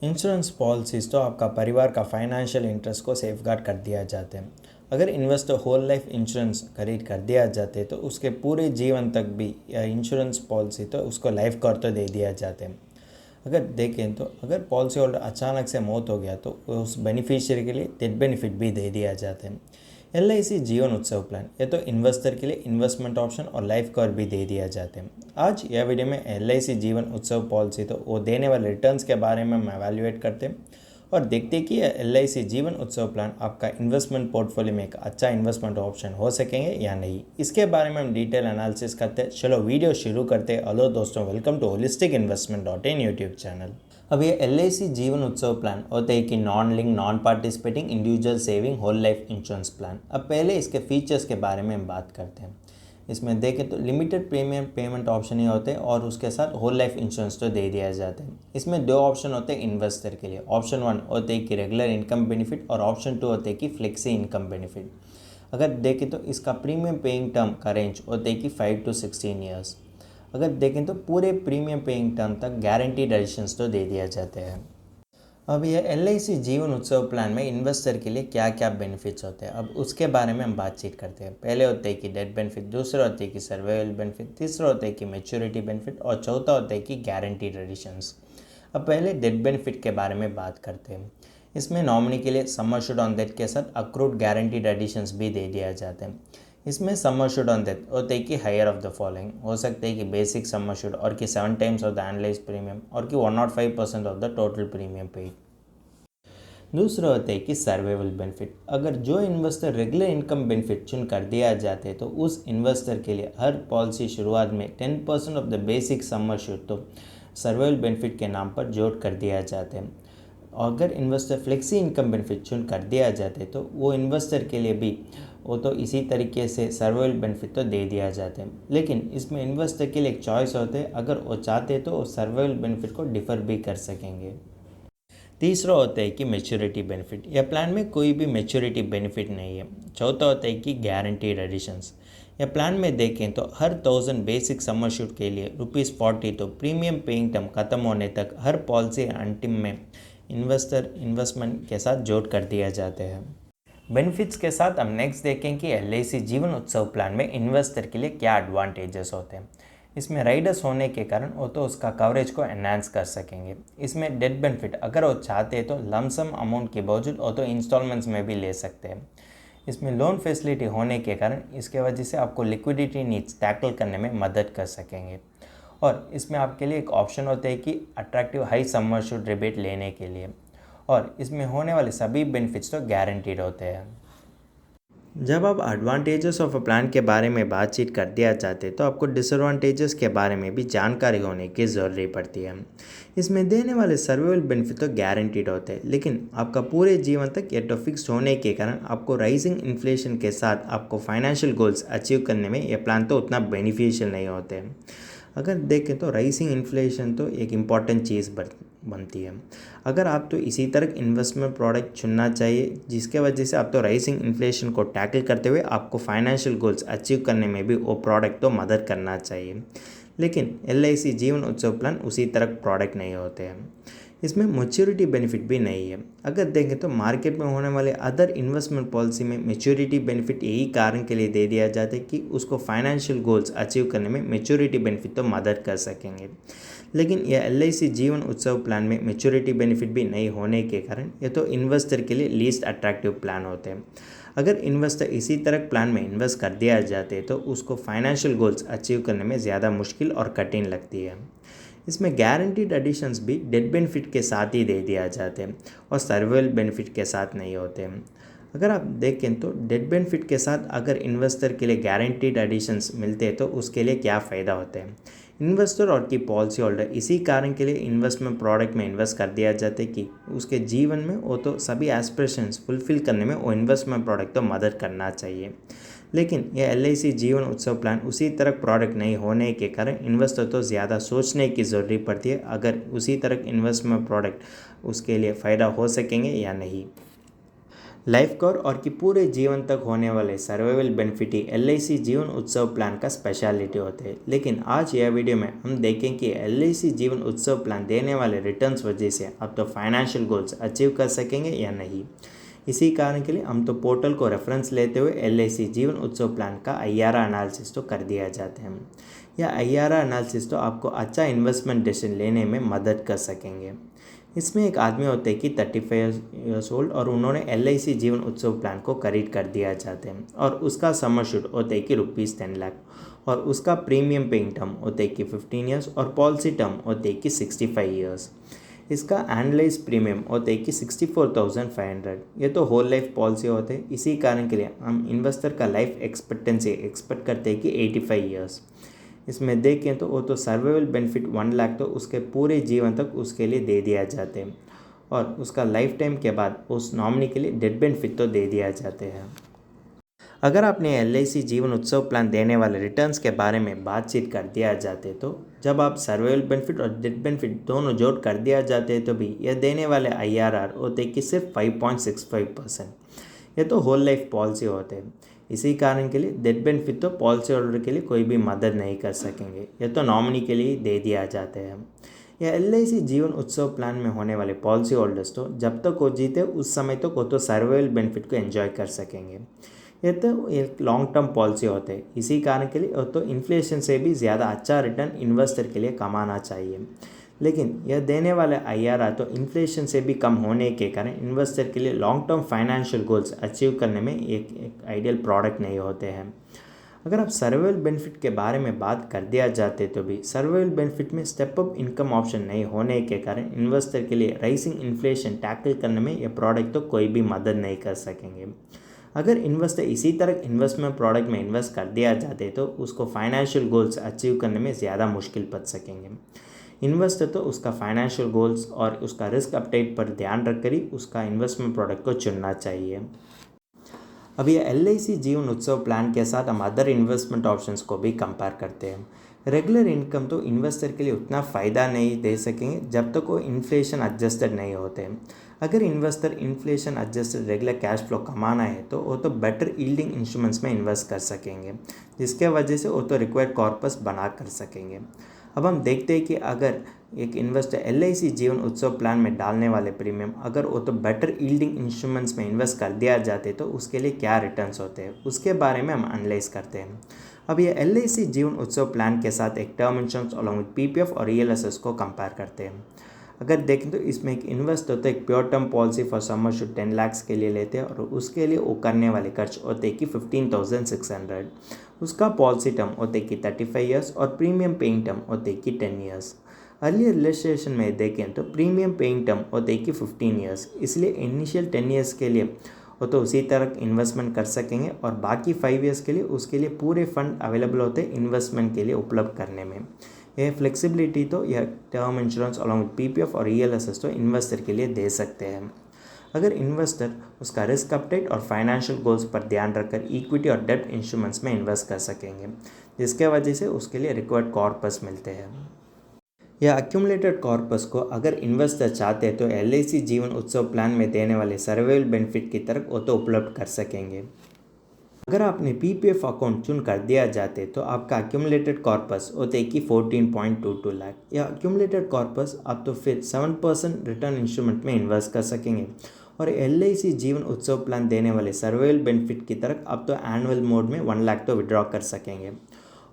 Insurance policies तो आपका परिवार का फाइनेंशियल इंटरेस्ट को सेफगार्ड कर दिया जाते हैं। अगर इन्वेस्टर होल लाइफ इंश्योरेंस खरीद कर दिया जाते तो उसके पूरे जीवन तक भी यह इंश्योरेंस पॉलिसी तो उसको लाइफ कवर तो दे दिया जाते हैं। अगर देखें तो अगर पॉलिसी होल्डर अचानक से मौत हो गया तो उस बेनिफिशियरी के लिए डेथ बेनिफिट भी दे दिया जाता है। LIC जीवन उत्सव प्लान ये तो इन्वेस्टर के लिए इन्वेस्टमेंट ऑप्शन और लाइफ कवर भी दे दिया जाते हैं। आज यह वीडियो में LIC जीवन उत्सव पॉलिसी तो वो देने वाले रिटर्न्स के बारे में हम एवेल्युएट करते हैं और देखते हैं कि LIC जीवन उत्सव प्लान आपका इन्वेस्टमेंट पोर्टफोलियो में एक अच्छा इन्वेस्टमेंट ऑप्शन हो सकेंगे या नहीं। इसके बारे में हम डिटेल एनालिसिस करते हैं। चलो वीडियो शुरू करते हैं। हेलो दोस्तों, welcome to holistic investment .in YouTube channel. अब ये LIC जीवन उत्सव प्लान होते हैं कि non link non participating individual saving whole life insurance plan. अब पहले इसके फीचर्स के बारे में हम बात करते हैं। इसमें देखें तो लिमिटेड प्रीमियम पेमेंट ऑप्शन ही होते हैं और उसके साथ होल लाइफ इंश्योरेंस तो दे दिया जाता है। इसमें दो ऑप्शन होते हैं इन्वेस्टर के लिए। ऑप्शन 1 होते हैं कि रेगुलर इनकम बेनिफिट और ऑप्शन 2 होते हैं कि फ्लेक्सी इनकम बेनिफिट। अगर देखें तो इसका प्रीमियम पेइंग टर्म का रेंज होते हैं कि 5 to 16 ईयर्स। अगर देखें तो पूरे प्रीमियम पेइंग टर्म तक गारंटीड एडिशंस तो दे दिया जाते हैं। अब यह LIC जीवन उत्सव प्लान में इन्वेस्टर के लिए क्या क्या बेनिफिट्स होते हैं, अब उसके बारे में हम बातचीत करते हैं। पहले होते हैं कि डेथ बेनिफिट, दूसरा होते हैं कि सर्वाइवल बेनिफिट, तीसरा होता है कि मैच्योरिटी बेनिफिट और चौथा होता है कि गारंटीड एडिशंस। अब पहले डेथ बेनिफिट के बारे में बात करते हैं। इसमें नॉमिनी के लिए सम एश्योर्ड ऑन डेथ के साथ अक्रूड गारंटीड एडिशंस भी दे दिया जाते हैं। इसमें सम एश्योर्ड ऑन डेथ होते हैं कि हायर ऑफ द फॉलोइंग हो सकते हैं कि बेसिक सम एश्योर्ड और कि 7 times of the analyse premium और कि 105% of the total premium paid. दूसरा होता है कि सर्वाइवल बेनिफिट। अगर जो इन्वेस्टर रेगुलर इनकम बेनिफिट चुन कर दिया जाते तो उस इन्वेस्टर के लिए हर पॉलिसी शुरुआत में 10% of the basic sum assured तो सर्वाइवल बेनिफिट के नाम पर जोड़ कर दिया जाते हैं। अगर इन्वेस्टर फ्लेक्सी इनकम बेनिफिट चुन कर दिया जाते तो वो इन्वेस्टर के लिए भी वो तो इसी तरीके से सर्वाइवल बेनिफिट तो दे दिया जाते हैं। लेकिन इसमें इन्वेस्टर के लिए एक चॉइस होते हैं, अगर वो चाहते तो वो सर्वाइवल बेनिफिट को डिफ़र भी कर सकेंगे। तीसरा होता है कि मैच्योरिटी बेनिफिट। यह प्लान में कोई भी मैच्योरिटी बेनिफिट नहीं है। चौथा होता है कि गारंटीड एडिशंस। यह प्लान में देखें तो हर 1000 बेसिक सम एश्योर्ड के लिए ₹40 तो प्रीमियम पेइंग टर्म खत्म होने तक हर पॉलिसी अंतिम में इन्वेस्टर इन्वेस्टमेंट के साथ जोड़ कर दिया जाते हैं। बेनिफिट्स के साथ हम नेक्स्ट देखें कि LIC जीवन उत्सव प्लान में इन्वेस्टर के लिए क्या एडवांटेजेस होते हैं। इसमें राइडर्स होने के कारण वो तो उसका कवरेज को एनहांस कर सकेंगे। इसमें डेथ बेनिफिट अगर वो चाहते हैं तो लमसम अमाउंट के बावजूद वो तो इंस्टॉलमेंट्स में भी ले सकते हैं। इसमें लोन फैसिलिटी होने के कारण इसके वजह से आपको लिक्विडिटी नीड्स टैकल करने में मदद कर सकेंगे। और इसमें आपके लिए एक ऑप्शन होता है कि attractive high sum assured rebate लेने के लिए, और इसमें होने वाले सभी बेनिफिट्स तो गारंटीड होते हैं। जब आप एडवांटेजेस ऑफ अ प्लान के बारे में बातचीत कर दिया जाते तो आपको डिसएडवांटेजेस के बारे में भी जानकारी होने की ज़रूरी पड़ती है। इसमें देने वाले सर्वाइवल बेनिफिट तो गारंटीड होते हैं, लेकिन आपका पूरे जीवन तक ये तो फिक्स्ड होने के कारण आपको राइजिंग इन्फ्लेशन के साथ आपको फाइनेंशियल गोल्स अचीव करने में ये प्लान तो उतना बेनिफिशियल नहीं होते हैं। अगर देखें तो राइजिंग इन्फ्लेशन तो एक इम्पॉर्टेंट चीज़ बनती है। अगर आप तो इसी तरह इन्वेस्टमेंट प्रोडक्ट चुनना चाहिए जिसके वजह से आप तो राइजिंग इन्फ्लेशन को टैकल करते हुए आपको फाइनेंशियल गोल्स अचीव करने में भी वो प्रोडक्ट तो मदद करना चाहिए। लेकिन LIC जीवन उत्सव प्लान उसी तरह प्रोडक्ट नहीं होते हैं। इसमें मैच्योरिटी बेनिफिट भी नहीं है। अगर देखें तो मार्केट में होने वाले अदर इन्वेस्टमेंट पॉलिसी में मैच्योरिटी बेनिफिट यही कारण के लिए दे दिया जाता है कि उसको फाइनेंशियल गोल्स अचीव करने में मैच्योरिटी बेनिफिट तो मदद कर सकेंगे। लेकिन यह LIC जीवन उत्सव प्लान में मैच्योरिटी बेनिफिट भी नहीं होने के कारण ये तो इन्वेस्टर के लिए लीस्ट अट्रैक्टिव प्लान होते हैं। अगर इन्वेस्टर इसी तरह प्लान में इन्वेस्ट कर दिया जाते तो उसको फाइनेंशियल गोल्स अचीव करने में ज़्यादा मुश्किल और कठिन लगती है। इसमें गारंटीड एडिशंस भी डेथ बेनिफिट के साथ ही दे दिया जाते हैं और सर्वाइवल बेनिफिट के साथ नहीं होते हैं। अगर आप देखें तो डेथ बेनिफिट के साथ अगर इन्वेस्टर के लिए गारंटीड एडिशंस मिलते हैं तो उसके लिए क्या फ़ायदा होता है। इन्वेस्टर और की पॉलिसी होल्डर इसी कारण के लिए इन्वेस्टमेंट प्रोडक्ट में इन्वेस्ट कर दिया जाता है कि उसके जीवन में वो तो सभी एस्पिरेशंस फुलफिल करने में वो इन्वेस्टमेंट प्रोडक्ट तो मदद करना चाहिए। लेकिन यह LIC जीवन उत्सव प्लान उसी तरह प्रोडक्ट नहीं होने के कारण इन्वेस्टर तो ज़्यादा सोचने की ज़रूरत पड़ती है अगर उसी तरह इन्वेस्टमेंट प्रोडक्ट उसके लिए फ़ायदा हो सकेंगे या नहीं। लाइफ कवर और कि पूरे जीवन तक होने वाले सर्वाइवल बेनिफिट ही LIC जीवन उत्सव प्लान का स्पेशलिटी होते हैं। लेकिन आज यह वीडियो में हम देखें कि LIC जीवन उत्सव प्लान देने वाले रिटर्न्स वजह से आप तो फाइनेंशियल गोल्स अचीव कर सकेंगे या नहीं। इसी कारण के लिए हम तो पोर्टल को रेफरेंस लेते हुए LIC जीवन उत्सव प्लान का IRR एनालिसिस तो कर दिया जाते हैं। यह IRR एनालिसिस तो आपको अच्छा इन्वेस्टमेंट डिसीजन लेने में मदद कर सकेंगे। इसमें एक आदमी होते हैं कि 35 ईयर्स ओल्ड और उन्होंने LIC जीवन उत्सव प्लान को खरीद कर दिया जाते हैं और उसका सम एश्योर्ड होते हैं कि ₹10 लाख और उसका प्रीमियम पेइंग टर्म होते हैं कि 15 ईयर्स और पॉलिसी टर्म होते हैं कि 65 ईयर्स। इसका एनुअलाइज प्रीमियम होते हैं कि 64,500। ये तो होल लाइफ पॉलिसी होते हैं। इसी कारण के लिए हम इन्वेस्टर का लाइफ एक्सपेक्टेंसी एक्सपेक्ट करते हैं कि 85 ईयर्स। इसमें देखें तो वो तो सर्वाइवल बेनिफिट 1 लाख तो उसके पूरे जीवन तक उसके लिए दे दिया जाते हैं और उसका लाइफ टाइम के बाद उस नॉमिनी के लिए डेथ बेनिफिट तो दे दिया जाते हैं। अगर आपने LIC जीवन उत्सव प्लान देने वाले रिटर्न्स के बारे में बातचीत कर दिया जाते तो जब आप सर्वाइवल बेनिफिट और डेथ बेनिफिट दोनों जोड़ कर दिया जाते तो भी यह देने वाले IRR होते कि सिर्फ 5.65%। ये तो होल लाइफ पॉलिसी होते हैं। इसी कारण के लिए डेथ बेनिफिट तो पॉलिसी होल्डर के लिए कोई भी मदद नहीं कर सकेंगे। यह तो नॉमिनी के लिए दे दिया जाते हैं। यह LIC जीवन उत्सव प्लान में होने वाले पॉलिसी होल्डर्स तो जब तक वो जीते उस समय तक वो तो सर्वाइवल बेनिफिट को एंजॉय कर सकेंगे। यह तो एक लॉन्ग टर्म पॉलिसी होते हैं। इसी कारण के लिए तो इन्फ्लेशन से भी ज़्यादा अच्छा रिटर्न इन्वेस्टर के लिए कमाना चाहिए। लेकिन यह देने वाले IRR तो इन्फ्लेशन से भी कम होने के कारण इन्वेस्टर के लिए long term financial goals achieve करने में एक आइडियल प्रोडक्ट नहीं होते हैं। अगर आप सर्वाइवल बेनिफिट के बारे में बात कर दिया जाते तो भी सर्वाइवल बेनिफिट में स्टेप अप इनकम ऑप्शन नहीं होने के कारण इन्वेस्टर के लिए राइजिंग इन्फ्लेशन टैकल करने में यह प्रोडक्ट तो कोई भी मदद नहीं कर सकेंगे। अगर इन्वेस्टर इसी तरह इन्वेस्टमेंट प्रोडक्ट में इन्वेस्ट कर दिया जाते तो उसको फाइनेंशियल गोल्स अचीव करने में ज़्यादा मुश्किल पड़ सकेंगे। इन्वेस्टर तो उसका फाइनेंशियल गोल्स और उसका रिस्क अपडेट पर ध्यान रखकर ही उसका इन्वेस्टमेंट प्रोडक्ट को चुनना चाहिए। अब ये LIC जीवन उत्सव प्लान के साथ हम अदर इन्वेस्टमेंट ऑप्शंस को भी कंपेयर करते हैं। रेगुलर इनकम तो इन्वेस्टर के लिए उतना फ़ायदा नहीं दे सकेंगे जब तक वो इन्फ्लेशन एडजस्टेड नहीं होते हैं। अगर investor inflation adjusted regular cash flow कमाना है तो वो तो बेटर यील्डिंग इंस्ट्रूमेंट्स में इन्वेस्ट कर सकेंगे, जिसके वजह से वो तो रिक्वायर्ड कॉर्पस बना कर सकेंगे। अब हम देखते हैं कि अगर एक investor LIC Jeevan Utsav plan में डालने वाले प्रीमियम अगर वो तो बेटर यील्डिंग इंस्ट्रूमेंट्स में इन्वेस्ट कर दिया जाते तो उसके लिए क्या रिटर्न्स होते हैं उसके बारे में हम एनालाइज करते हैं। अब ये LIC जीवन उत्सव प्लान के साथ एक term insurance along with PPF और ELSS को कंपेयर करते हैं। अगर देखें तो इसमें एक इन्वेस्ट होता है एक pure term policy for sum assured 10 lakh के लिए लेते हैं और उसके लिए वो करने वाले खर्च होते हैं कि 15,600। उसका पॉलिसी टर्म होते कि 35 ईयर्स और प्रीमियम पेइंग टर्म होते कि 10 ईयर्स। अर्लियर रजिस्ट्रेशन में देखें तो प्रीमियम पेइंग टर्म होते कि 15 ईयर्स, इसलिए इनिशियल 10 ईयर्स के लिए वो तो उसी तरह इन्वेस्टमेंट कर सकेंगे और बाकी 5 ईयर्स के लिए उसके लिए पूरे फंड अवेलेबल होते हैं इन्वेस्टमेंट के लिए उपलब्ध करने में। यह फ्लेक्सिबिलिटी तो यह term insurance along with PPF और ELSS तो इन्वेस्टर के लिए दे सकते हैं। अगर इन्वेस्टर उसका रिस्क अपडेट और फाइनेंशियल गोल्स पर ध्यान रखकर इक्विटी और डेब्ट इंस्ट्रूमेंट्स में इन्वेस्ट कर सकेंगे, जिसके वजह से उसके लिए रिक्वायर्ड कॉर्पस मिलते हैं। यह एक्यूमुलेटेड कॉर्पस को अगर इन्वेस्टर चाहते हैं तो LIC जीवन उत्सव प्लान में देने वाले सर्वाइवल बेनिफिट की तरफ वो तो उपलब्ध कर सकेंगे। अगर आपने PPF अकाउंट चुन कर दिया जाते तो आपका एक्यूमुलेटेड कॉर्पस होते कि 14.22 लाख। यह एक्यूमुलेटेड कॉर्पस आप तो फिर 7% रिटर्न इंस्ट्रूमेंट में इन्वेस्ट कर सकेंगे और LIC जीवन उत्सव प्लान देने वाले सर्वाइवल बेनिफिट की तरफ आप तो एनुअल मोड में 1 लाख तो विड्रॉ कर सकेंगे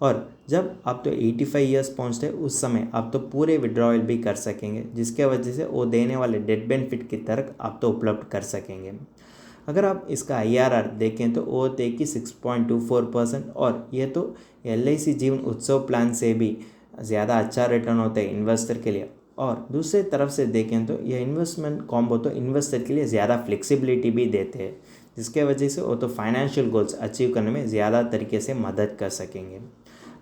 और जब आप तो 85 ईयर्स पहुँचते उस समय आप तो पूरे विड्रॉयल भी कर सकेंगे, जिसके वजह से वो देने वाले डेथ बेनिफिट की तरफ आप तो उपलब्ध कर सकेंगे। अगर आप इसका IRR देखें तो वो होते कि 6.24% और ये तो LIC जीवन उत्सव प्लान से भी ज़्यादा अच्छा रिटर्न होता है इन्वेस्टर के लिए। और दूसरे तरफ से देखें तो यह इन्वेस्टमेंट कॉम्बो तो इन्वेस्टर के लिए ज़्यादा फ्लेक्सिबिलिटी भी देते हैं, जिसके वजह से वो तो फाइनेंशियल गोल्स अचीव करने में ज़्यादा तरीके से मदद कर सकेंगे।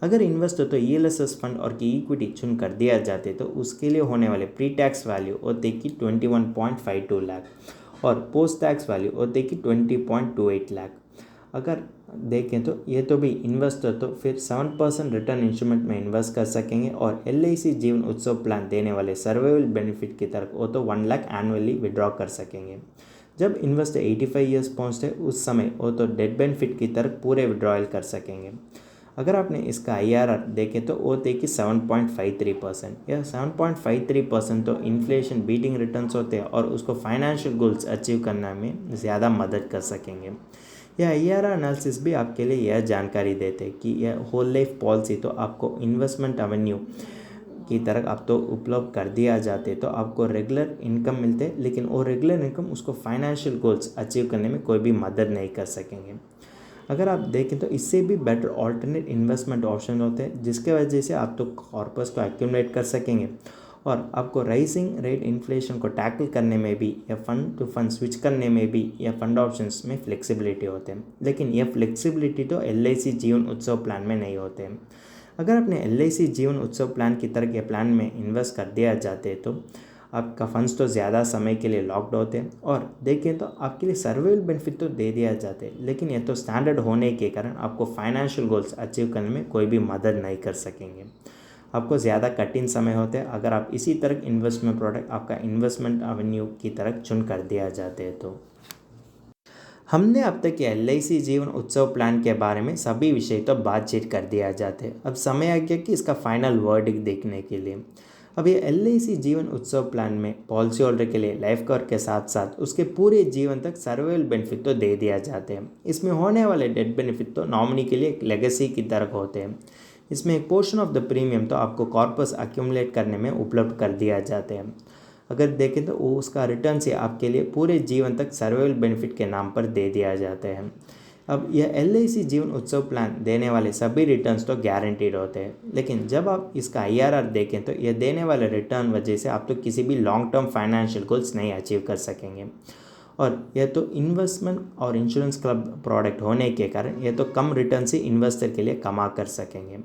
अगर इन्वेस्टर तो ELSS फंड और की इक्विटी चुन कर दिया जाते तो उसके लिए होने वाले प्री टैक्स वैल्यू होते कि 21.52 लाख और पोस्ट टैक्स वैल्यू होते कि 20.28 लाख। अगर देखें तो ये तो भी इन्वेस्टर तो फिर 7% रिटर्न इंस्ट्रूमेंट में इन्वेस्ट कर सकेंगे और LIC जीवन उत्सव प्लान देने वाले सर्वाइवल बेनिफिट की तरफ वो तो 1 लाख एनुअली विड्रॉ कर सकेंगे। जब इन्वेस्टर 85 ईयर्स पहुँचते उस समय वो तो डेथ बेनिफिट की तरह पूरे विड्रॉयल कर सकेंगे। अगर आपने इसका IRR देखे तो वो देखिए 7.53%। यह 7.53% तो इन्फ्लेशन बीटिंग रिटर्न्स होते हैं और उसको फाइनेंशियल गोल्स अचीव करने में ज़्यादा मदद कर सकेंगे। यह IRR एनालिसिस भी आपके लिए यह जानकारी देते हैं कि यह होल लाइफ पॉलिसी तो आपको इन्वेस्टमेंट एवेन्यू की तरह आप तो उपलब्ध कर दिया जाते तो आपको रेगुलर इनकम मिलते, लेकिन वो रेगुलर इनकम उसको फाइनेंशियल गोल्स अचीव करने में कोई भी मदद नहीं कर सकेंगे। अगर आप देखें तो इससे भी बेटर ऑल्टरनेट इन्वेस्टमेंट ऑप्शन होते हैं, जिसके वजह से आप तो कॉर्पस को एक्यूमुलेट कर सकेंगे और आपको राइजिंग रेट इन्फ्लेशन को टैकल करने में भी या फंड टू फंड स्विच करने में भी या फंड ऑप्शंस में फ्लेक्सिबिलिटी होते हैं। लेकिन यह फ्लेक्सिबिलिटी तो LIC जीवन उत्सव प्लान में नहीं होते हैं। अगर आपने LIC जीवन उत्सव प्लान की तरह के प्लान में इन्वेस्ट कर दिया जाते तो आपका फंड्स तो ज़्यादा समय के लिए लॉक्ड होते हैं और देखें तो आपके लिए सर्वाइवल बेनिफिट तो दे दिया जाते हैं, लेकिन यह तो स्टैंडर्ड होने के कारण आपको फाइनेंशियल गोल्स अचीव करने में कोई भी मदद नहीं कर सकेंगे। आपको ज़्यादा कठिन समय होते हैं अगर आप इसी तरह इन्वेस्टमेंट प्रोडक्ट आपका इन्वेस्टमेंट एवेन्यू की तरह चुन कर दिया जाते हैं। तो हमने अब तक के LIC जीवन उत्सव प्लान के बारे में सभी विषय तो बातचीत कर दिया जाते हैं। अब समय आ गया कि इसका फाइनल वर्डिक्ट देखने के लिए। अब ये LIC जीवन उत्सव प्लान में पॉलिसी होल्डर के लिए लाइफ कवर के साथ साथ उसके पूरे जीवन तक सर्वाइवल बेनिफिट तो दे दिया जाते हैं। इसमें होने वाले डेथ बेनिफिट तो नॉमिनी के लिए एक लेगेसी की तरह होते हैं। इसमें एक पोर्शन ऑफ द प्रीमियम तो आपको कॉर्पस एक्यूमुलेट करने में उपलब्ध कर दिया जाते हैं। अगर देखें तो वो उसका रिटर्न से आपके लिए पूरे जीवन तक सर्वाइवल बेनिफिट के नाम पर दे दिया जाते हैं। अब यह LIC जीवन उत्सव प्लान देने वाले सभी रिटर्न्स तो गारंटीड होते हैं, लेकिन जब आप इसका IRR देखें तो यह देने वाले रिटर्न वजह से आप तो किसी भी लॉन्ग टर्म फाइनेंशियल गोल्स नहीं अचीव कर सकेंगे। और यह तो इन्वेस्टमेंट और इंश्योरेंस क्लब प्रोडक्ट होने के कारण यह तो कम रिटर्न से इन्वेस्टर के लिए कमा कर सकेंगे।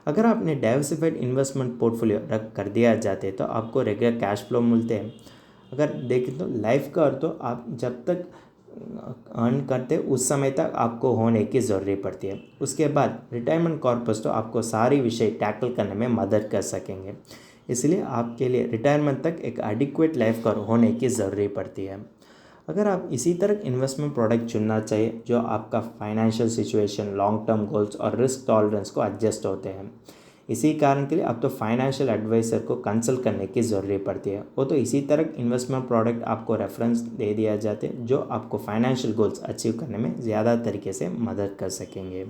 अगर आपने डाइवर्सिफाइड इन्वेस्टमेंट पोर्टफोलियो रख कर दिया जाते तो आपको रेगुलर कैश फ्लो मिलते हैं। अगर देखें तो लाइफ कवर तो आप जब तक अर्न करते उस समय तक आपको होने की ज़रूरत पड़ती है। उसके बाद रिटायरमेंट कॉर्पस तो आपको सारी विषय टैकल करने में मदद कर सकेंगे। इसलिए आपके लिए रिटायरमेंट तक एक एडिक्वेट लाइफ कवर होने की ज़रूरत पड़ती है। अगर आप इसी तरह इन्वेस्टमेंट प्रोडक्ट चुनना चाहिए जो आपका financial situation, long term goals और रिस्क टॉलरेंस को एडजस्ट होते हैं, इसी कारण के लिए अब तो फाइनेंशियल एडवाइज़र को कंसल्ट करने की ज़रूरत पड़ती है। वो तो इसी तरह इन्वेस्टमेंट प्रोडक्ट आपको रेफरेंस दे दिया जाते हैं जो आपको फाइनेंशियल गोल्स अचीव करने में ज़्यादा तरीके से मदद कर सकेंगे।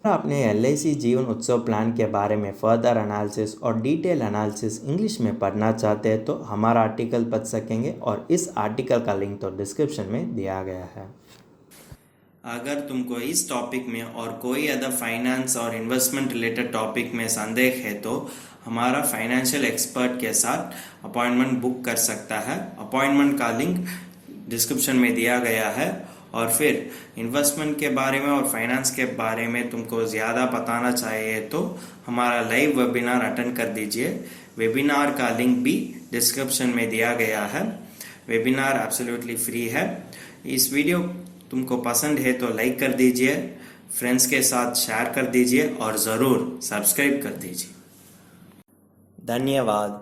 आपने LIC जीवन उत्सव प्लान के बारे में फर्दर एनालिसिस और डिटेल एनालिसिस इंग्लिश में पढ़ना चाहते हैं तो हमारा आर्टिकल पढ़ सकेंगे और इस आर्टिकल का लिंक तो डिस्क्रिप्शन में दिया गया है। अगर तुमको इस टॉपिक में और कोई अदर फाइनेंस और इन्वेस्टमेंट रिलेटेड टॉपिक में संदेह है तो हमारा फाइनेंशियल एक्सपर्ट के साथ अपॉइंटमेंट बुक कर सकता है। अपॉइंटमेंट का लिंक डिस्क्रिप्शन में दिया गया है। और फिर इन्वेस्टमेंट के बारे में और फाइनेंस के बारे में तुमको ज़्यादा बताना चाहिए तो हमारा लाइव वेबिनार अटेंड कर दीजिए। वेबिनार का लिंक भी डिस्क्रिप्शन में दिया गया है। वेबिनार एब्सोल्युटली फ्री है। इस वीडियो तुमको पसंद है तो लाइक कर दीजिए, फ्रेंड्स के साथ शेयर कर दीजिए और ज़रूर सब्सक्राइब कर दीजिए। धन्यवाद।